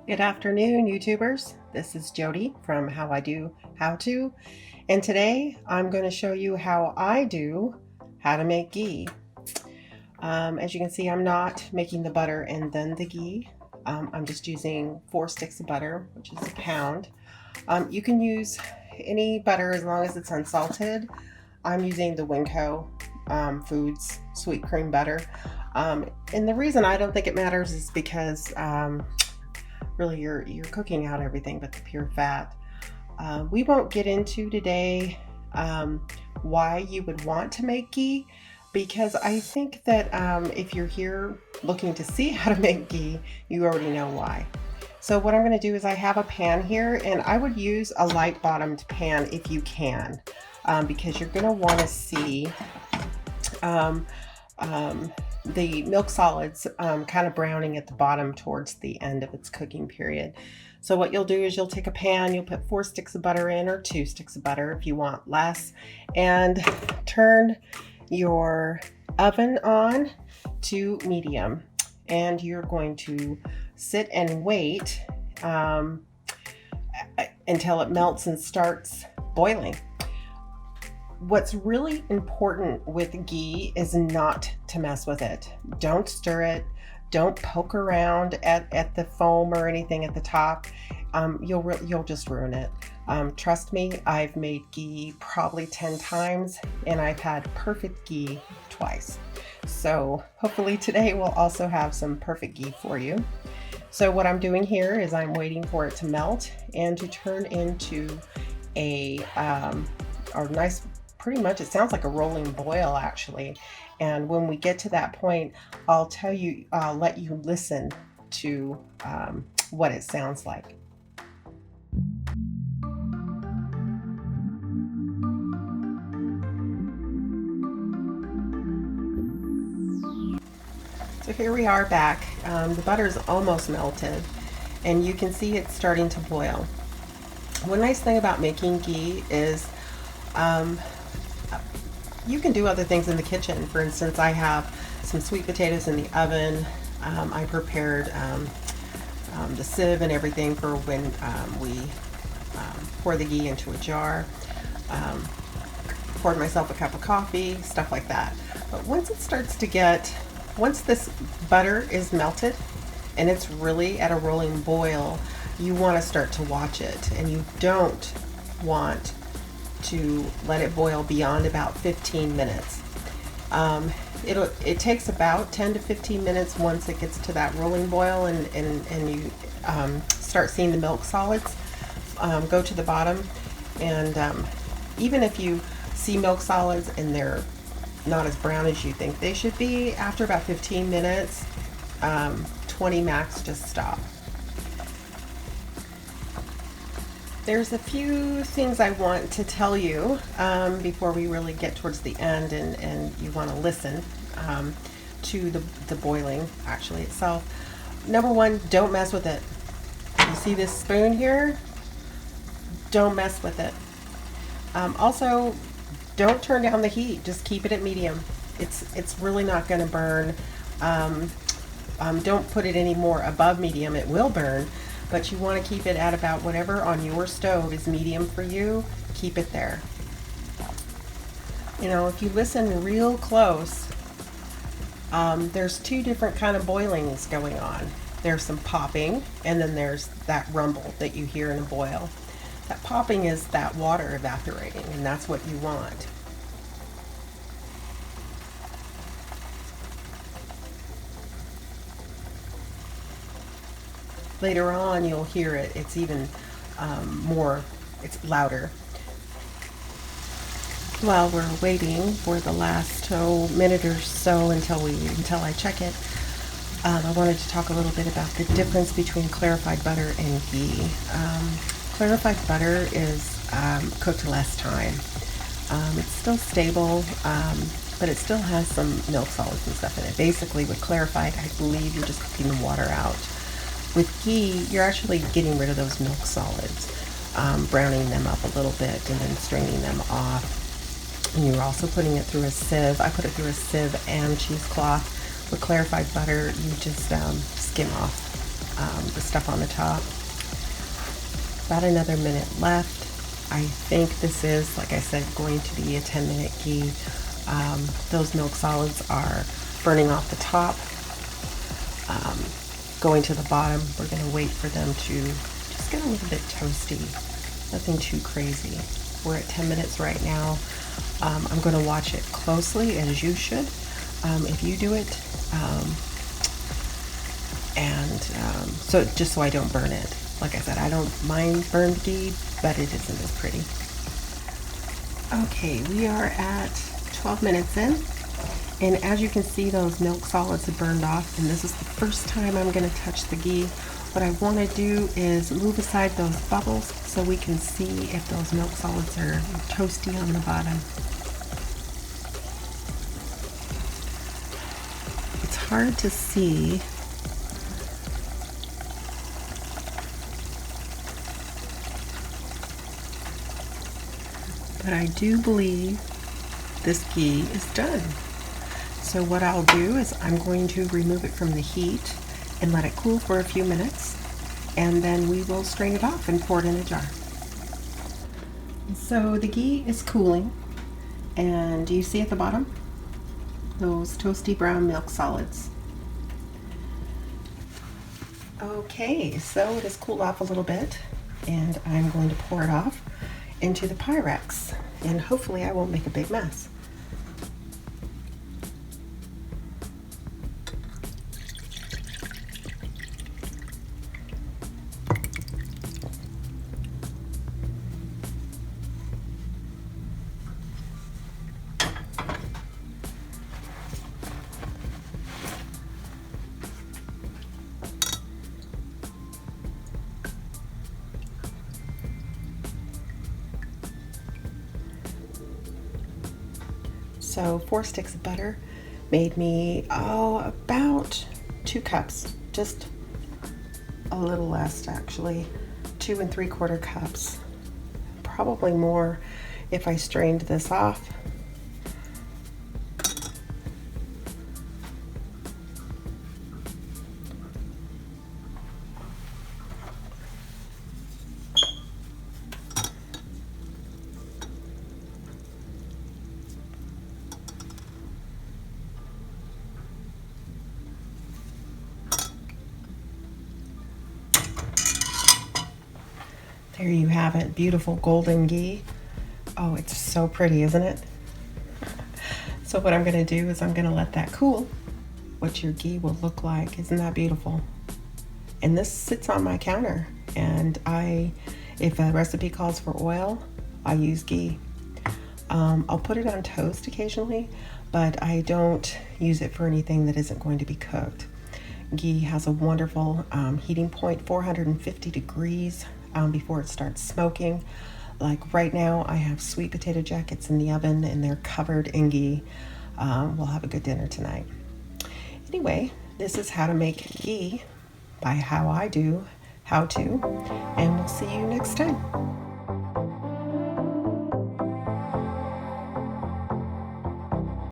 Good afternoon, YouTubers. This is Jody from How I Do How To, and today I'm going to show you how to make ghee. As you can see, I'm not making the butter and then the ghee. I'm just using 4 sticks of butter, which is a pound. You can use any butter as long as it's unsalted. I'm using the Winco Foods sweet cream butter. And the reason I don't think it matters is because really you're cooking out everything but the pure fat. We won't get into today why you would want to make ghee, because I think that if you're here looking to see how to make ghee, you already know why. So what I'm going to do is I have a pan here, and I would use a light bottomed pan if you can, because you're going to want to see the milk solids kind of browning at the bottom towards the end of its cooking period. So what you'll do is you'll take a pan, you'll put 4 sticks of butter in, or 2 sticks of butter if you want less, and turn your oven on to medium, and you're going to sit and wait until it melts and starts boiling. What's really important with ghee is not to mess with it. Don't stir it. Don't poke around at the foam or anything at the top. You'll just ruin it. Trust me, I've made ghee probably 10 times, and I've had perfect ghee twice. So hopefully today we'll also have some perfect ghee for you. So what I'm doing here is I'm waiting for it to melt and to turn into a nice, pretty much it sounds like a rolling boil actually. And when we get to that point, I'll let you listen to what it sounds like. So here we are back. The butter is almost melted, and you can see it's starting to boil. One nice thing about making ghee is you can do other things in the kitchen. For instance, I have some sweet potatoes in the oven. I prepared the sieve and everything for when we pour the ghee into a jar. Poured myself a cup of coffee, stuff like that. But once this butter is melted and it's really at a rolling boil, you want to start to watch it, and you don't want to let it boil beyond about 15 minutes. It takes about 10 to 15 minutes once it gets to that rolling boil, and you start seeing the milk solids go to the bottom. And even if you see milk solids and they're not as brown as you think they should be, after about 15 minutes, 20 max, just stop. There's a few things I want to tell you before we really get towards the end, and you want to listen to the boiling actually itself. Number one, don't mess with it. You see this spoon here? Don't mess with it. Also, don't turn down the heat. Just keep it at medium. It's really not going to burn. Don't put it any more above medium. It will burn. But you want to keep it at about whatever on your stove is medium for you. Keep it there. You know, if you listen real close, there's 2 different kind of boilings going on. There's some popping, and then there's that rumble that you hear in a boil. That popping is that water evaporating, and that's what you want. Later on, you'll hear it. It's even it's louder. While we're waiting for the last minute or so until I check it, I wanted to talk a little bit about the difference between clarified butter and ghee. Clarified butter is cooked less time. It's still stable, but it still has some milk solids and stuff in it. Basically, with clarified, I believe you're just cooking the water out. With ghee, you're actually getting rid of those milk solids, browning them up a little bit and then straining them off. And you're also putting it through a sieve. I put it through a sieve and cheesecloth. With clarified butter, you just skim off the stuff on the top. About another minute left. I think this is, like I said, going to be a 10-minute ghee. Those milk solids are burning off the top, going to the bottom. We're going to wait for them to just get a little bit toasty. Nothing too crazy. We're at 10 minutes right now. I'm going to watch it closely, as you should, if you do it. So just so I don't burn it. Like I said, I don't mind burned ghee, but it isn't as pretty. Okay, we are at 12 minutes in, and as you can see, those milk solids have burned off, and this is the first time I'm going to touch the ghee. What I want to do is move aside those bubbles so we can see if those milk solids are toasty on the bottom. It's hard to see. But I do believe this ghee is done. So what I'll do is I'm going to remove it from the heat and let it cool for a few minutes, and then we will strain it off and pour it in a jar. So the ghee is cooling, and do you see at the bottom those toasty brown milk solids? Okay, so it has cooled off a little bit, and I'm going to pour it off into the Pyrex, and hopefully I won't make a big mess. So 4 sticks of butter made me, about 2 cups, just a little less actually, 2 3/4 cups, probably more if I strained this off. There you have it, beautiful golden ghee. Oh, it's so pretty, isn't it? So what I'm gonna do is I'm gonna let that cool. What your ghee will look like, isn't that beautiful? And this sits on my counter, and if a recipe calls for oil, I use ghee. I'll put it on toast occasionally, but I don't use it for anything that isn't going to be cooked. Ghee has a wonderful heating point, 450 degrees before it starts smoking. Like right now, I have sweet potato jackets in the oven, and they're covered in ghee. We'll have a good dinner tonight. Anyway, this is how to make ghee by How I Do How To, and we'll see you next time.